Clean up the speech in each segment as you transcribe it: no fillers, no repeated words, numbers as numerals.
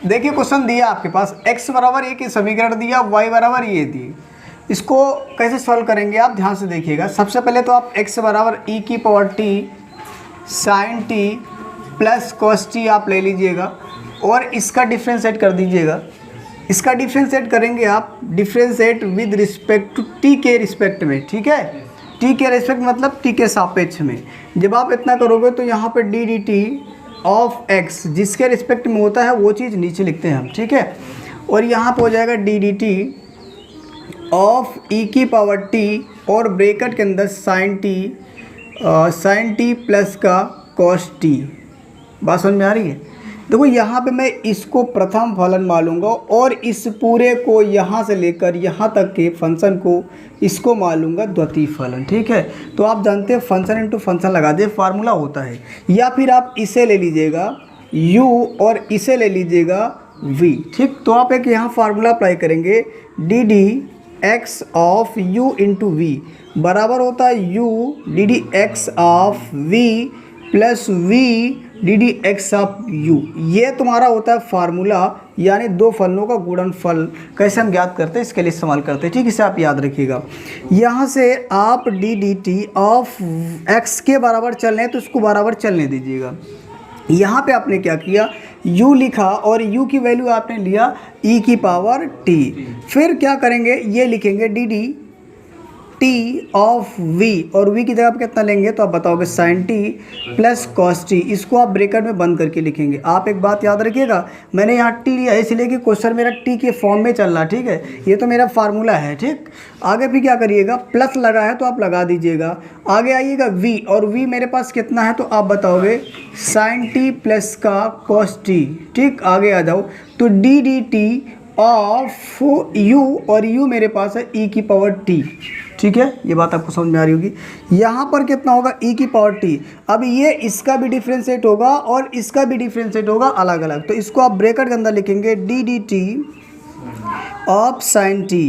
देखिए क्वेश्चन दिया आपके पास x बराबर ए की समीकरण दिया, y बराबर ये दी। इसको कैसे सॉल्व करेंगे आप ध्यान से देखिएगा। सबसे पहले तो आप x बराबर e की power t sine t plus cos t आप ले लीजिएगा और इसका डिफ्रेंशिएट कर दीजिएगा। इसका डिफ्रेंशिएट करेंगे आप, differentiate with respect to t के रिस्पेक्ट में, ठीक है। t के रिस्पेक्ट मतलब t के सापेक्ष में। जब आप इतना करोगे तो यहाँ पे d d t of x जिसके रिस्पेक्ट में होता है वो चीज़ नीचे लिखते हैं हम, ठीक है। और यहाँ पे हो जाएगा d d t of e की पावर t और ब्रैकेट के अंदर साइन t प्लस का कॉस t। बात समझ में आ रही है। देखो यहाँ पे मैं इसको प्रथम फलन मानूंगा और इस पूरे को यहाँ से लेकर यहाँ तक के फंक्शन को इसको मानूंगा द्वितीय फलन, ठीक है। तो आप जानते हैं फंक्शन इनटू फंक्शन लगा दे फार्मूला होता है। या फिर आप इसे ले लीजिएगा u और इसे ले लीजिएगा v, ठीक। तो आप एक यहाँ फार्मूला अप्लाई करेंगे, d d x of u into v बराबर होता है u d d x of v plus v d d x of u। ये तुम्हारा होता है फार्मूला, यानी दो फलनों का गुणनफल कैसे हम ज्ञात करते हैं इसके लिए इस्तेमाल करते हैं, ठीक। इसे आप याद रखिएगा। यहाँ से आप D d t of x के बराबर चल रहे हैं तो इसको बराबर चलने दीजिएगा। यहाँ पे आपने क्या किया, u लिखा और u की वैल्यू आपने लिया e की पावर t। फिर क्या करेंगे, ये लिखेंगे D d t of v और v की जगह आप कितना लेंगे तो आप बताओगे sine t plus cos t। इसको आप ब्रैकेट में बंद करके लिखेंगे। आप एक बात याद रखिएगा, मैंने यहाँ t लिया है इसलिए कि क्वेश्चन मेरा t के फॉर्म में चल रहा, ठीक है। ये तो मेरा फार्मूला है, ठीक। आगे भी क्या करिएगा, प्लस लगा है तो आप लगा दीजिएगा। आगे आइएगा v और v मेरे पास कितना है तो आप बताओगे साइन t प्लस का कॉस t, ठीक। आगे आ जाओ तो d d t of u और u मेरे पास है e की पावर t, ठीक है। ये बात आपको समझ में आ रही होगी। यहाँ पर कितना होगा e की पावर t। अब ये इसका भी डिफ्रेंशिएट होगा और इसका भी डिफ्रेंशिएट होगा अलग अलग। तो इसको आप ब्रैकेट के अंदर लिखेंगे D d t of sign t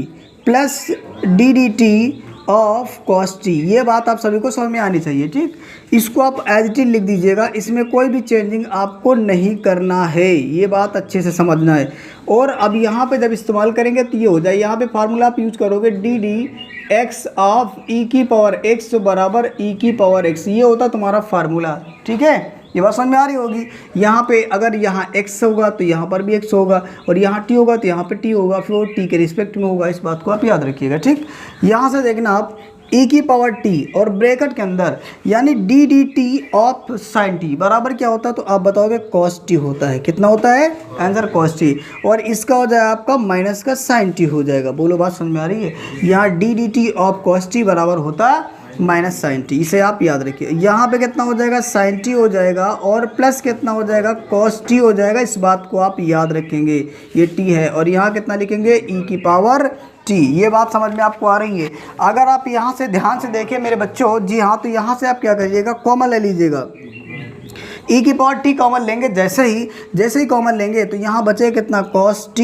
plus D d t of cos t। ये बात आप सभी को समझ में आनी चाहिए, ठीक। इसको आप एज इट इज लिख दीजिएगा, इसमें कोई भी चेंजिंग आपको नहीं करना है, ये बात अच्छे से समझना है। और अब यहाँ पे जब इस्तेमाल करेंगे तो ये हो जाए, यहाँ पे फार्मूला आप यूज करोगे D d x of e की पावर x बराबर e की पावर x। ये होता तुम्हारा फार्मूला, ठीक है। ये बात समझ में आ रही होगी। यहाँ पे अगर यहाँ x होगा तो यहाँ पर भी x होगा और यहाँ t होगा तो यहाँ पे t होगा, फिर वो t के रिस्पेक्ट में होगा। इस बात को आप याद रखिएगा, ठीक। यहाँ से देखना आप e की पावर t और ब्रैकेट के अंदर यानी D d t of sign t बराबर क्या होता है तो आप बताओगे cos t होता है। कितना होता है आंसर cos t, और इसका हो जाएगा आपका माइनस का साइन t हो जाएगा। बोलो बात समझ में आ रही है। यहाँ d d t of cos t बराबर होता है माइनस साइन टी, इसे आप याद रखिए। यहाँ पे कितना हो जाएगा साइन टी हो जाएगा और प्लस कितना हो जाएगा cos t हो जाएगा। इस बात को आप याद रखेंगे, ये t है और यहाँ कितना लिखेंगे e की पावर t। ये बात समझ में आपको आ रही है। अगर आप यहाँ से ध्यान से देखें मेरे बच्चों, जी हाँ, तो यहाँ से आप क्या करिएगा, कॉमन ले लीजिएगा। e की पावर t कॉमन लेंगे, जैसे ही कॉमन लेंगे तो यहाँ बचेगा कितना cos t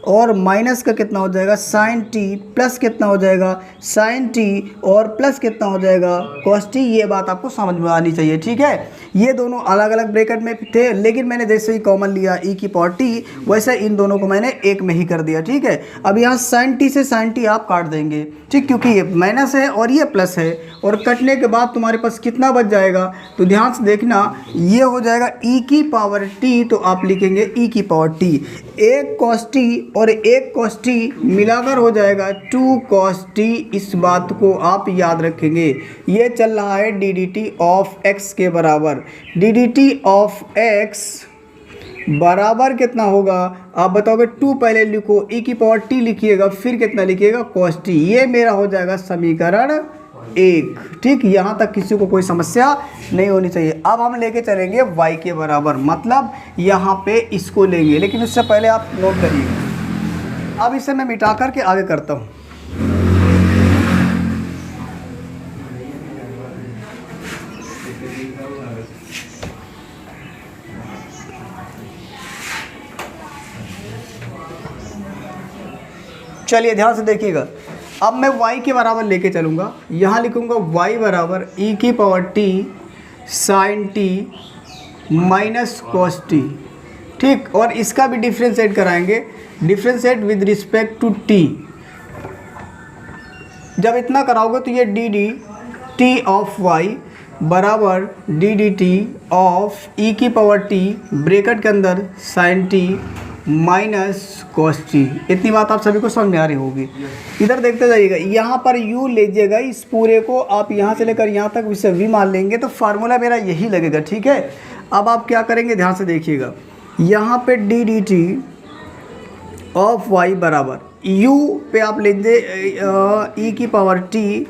और माइनस का कितना हो जाएगा sin t प्लस कितना हो जाएगा sin t और प्लस कितना हो जाएगा cos t। ये बात आपको समझ में आनी चाहिए, ठीक है। ये दोनों अलग अलग ब्रैकेट में थे, लेकिन मैंने जैसे ही कॉमन लिया e की पावर t वैसे इन दोनों को मैंने एक में ही कर दिया, ठीक है। अब यहाँ sin t से sin t आप काट देंगे, ठीक, क्योंकि ये माइनस है और ये प्लस है। और कटने के बाद तुम्हारे पास कितना बच जाएगा तो ध्यान से देखना, ये हो जाएगा e की पावर t, तो आप लिखेंगे e की पावर t। एक cos t और एक cos t मिलाकर हो जाएगा 2 cos t। इस बात को आप याद रखेंगे। ये चल रहा है D d t of x के बराबर। D d t of x बराबर कितना होगा आप बताओगे 2, पहले लिखो e की पावर t लिखिएगा, फिर कितना लिखिएगा cos t। ये मेरा हो जाएगा समीकरण 1, ठीक। यहाँ तक किसी को कोई समस्या नहीं होनी चाहिए। अब हम लेके चलेंगे y के बराबर, मतलब यहाँ पे इसको लेंगे, लेकिन उससे पहले आप नोट करिए। अब इसे मैं मिटा करके आगे करता हूँ। चलिए ध्यान से देखिएगा। अब मैं y के बराबर लेके चलूँगा, यहाँ लिखूँगा y बराबर e की power t sine t minus cos t। ठीक। और इसका भी डिफ्रेंशिएट कराएंगे, differentiate with respect to t. जब इतना कराओगे तो ये d d t of y बराबर d d t of e की पावर टी ब्रैकेट के अंदर sine t minus cos t. इतनी बात आप सभी को समझ में आ रही होगी। इधर देखते जाइएगा, यहाँ पर u लीजिएगा, इस पूरे को आप यहाँ से लेकर यहाँ तक इसे v मान लेंगे तो फार्मूला मेरा यही लगेगा, ठीक है। अब आप क्या करेंगे, ध्यान से देखिएगा, यहाँ पे d d t of y बराबर u पे आप लीजिए ई की पावर टी,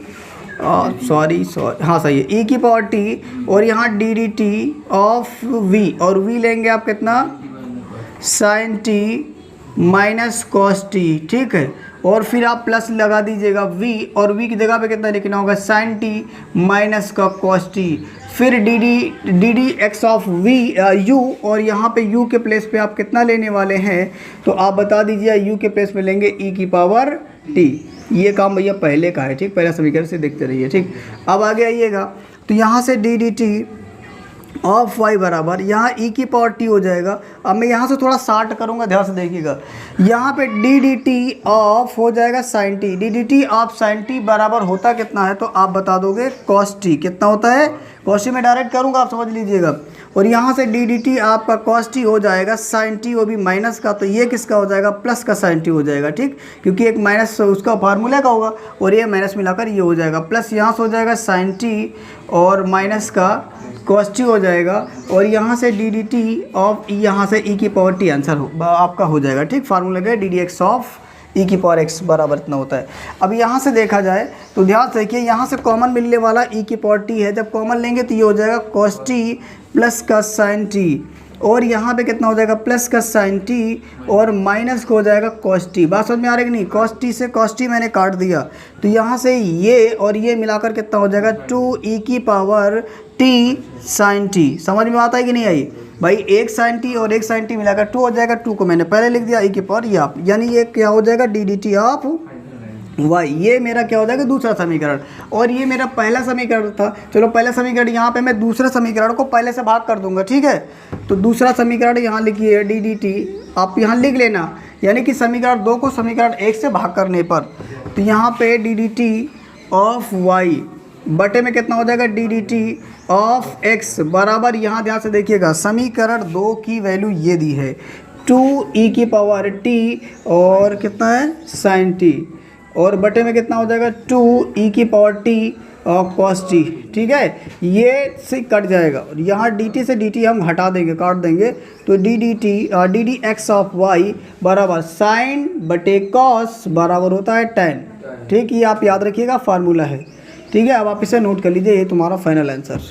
सॉरी हाँ सही है, ई की पावर टी, और यहाँ d d t of v, और v लेंगे आप कितना, sine t minus cos t, ठीक है। और फिर आप प्लस लगा दीजिएगा v, और v की जगह पे कितना लिखना होगा, साइन टी माइनस का कॉस टी, फिर D d x of v u, और यहाँ पे u के प्लेस पे आप कितना लेने वाले हैं, तो आप बता दीजिए, u के प्लेस पे लेंगे e की पावर t। ये काम भैया पहले का है, ठीक, पहला समीकरण से देखते रहिए, ठीक। अब आगे आइएगा, तो यहाँ से d d t of y बराबर यहाँ ई की पावर टी हो जाएगा। अब मैं यहाँ से थोड़ा शार्ट करूँगा, ध्यान से देखिएगा, यहाँ पे डी डी टी ऑफ हो जाएगा sine t, d d t of sine t बराबर होता कितना है, तो आप बता दोगे कॉस टी। कितना होता है, कॉस टी में डायरेक्ट करूँगा, आप समझ लीजिएगा। और यहाँ से डी डी टी आपका कॉस टी हो जाएगा साइन टी, वो भी माइनस का, तो ये किसका हो जाएगा, प्लस का साइन टी हो जाएगा, ठीक, क्योंकि एक माइनस उसका फार्मूला का होगा, और ये माइनस मिलाकर ये हो जाएगा, प्लस यहाँ से हो जाएगा साइन टी और माइनस का कॉस टी हो जाएगा, और यहाँ से डी डी टी ऑफ यहाँ से ई की पावर टी आंसर आपका हो जाएगा, ठीक। फार्मूला का D d x of e की पावर एक्स बराबर इतना होता है। अब यहाँ से देखा जाए तो ध्यान से देखिए, यहाँ से कॉमन मिलने वाला ई की पावर टी है, जब कॉमन लेंगे तो ये हो जाएगा कॉस टी प्लस का साइन टी, और यहाँ पे कितना हो जाएगा, प्लस का साइन टी और माइनस को हो जाएगा कॉस टी। बात समझ में आ रही कि नहीं, कॉस टी से कॉस टी मैंने काट दिया, तो यहाँ से ये और ये मिलाकर कितना हो जाएगा, 2 की पावर टी साइन टी। समझ में आता है कि नहीं आई भाई, एक साइन टी और एक साइन टी मिलाकर 2 हो जाएगा, 2 को मैंने पहले लिख दिया ई की पावर ये आप, यानी ये क्या हो जाएगा, d d t of y. ये मेरा क्या हो जाएगा, दूसरा समीकरण, और ये मेरा पहला समीकरण था। चलो पहला समीकरण यहाँ पे मैं दूसरे समीकरण को पहले से भाग कर दूंगा, ठीक है। तो दूसरा समीकरण यहाँ लिखिए, डी डी टी आप यहाँ लिख लेना, यानी कि समीकरण 2 को समीकरण 1 से भाग करने पर, तो यहाँ पे d d t of y बटे में कितना हो जाएगा, d d t of x बराबर, यहाँ ध्यान से देखिएगा, समीकरण 2 की वैल्यू ये दी है 2 की पावर टी और कितना है साइन टी, और बटे में कितना हो जाएगा 2 की पावर टी और कॉस टी, ठीक है। ये से कट जाएगा, और यहाँ डी टी से डी टी हम हटा देंगे, काट देंगे, तो d d x of y बराबर साइन बटे कॉस बराबर होता है tan, ठीक। ये आप याद रखिएगा, फार्मूला है, ठीक है। अब आप इसे नोट कर लीजिए, ये तुम्हारा फाइनल आंसर।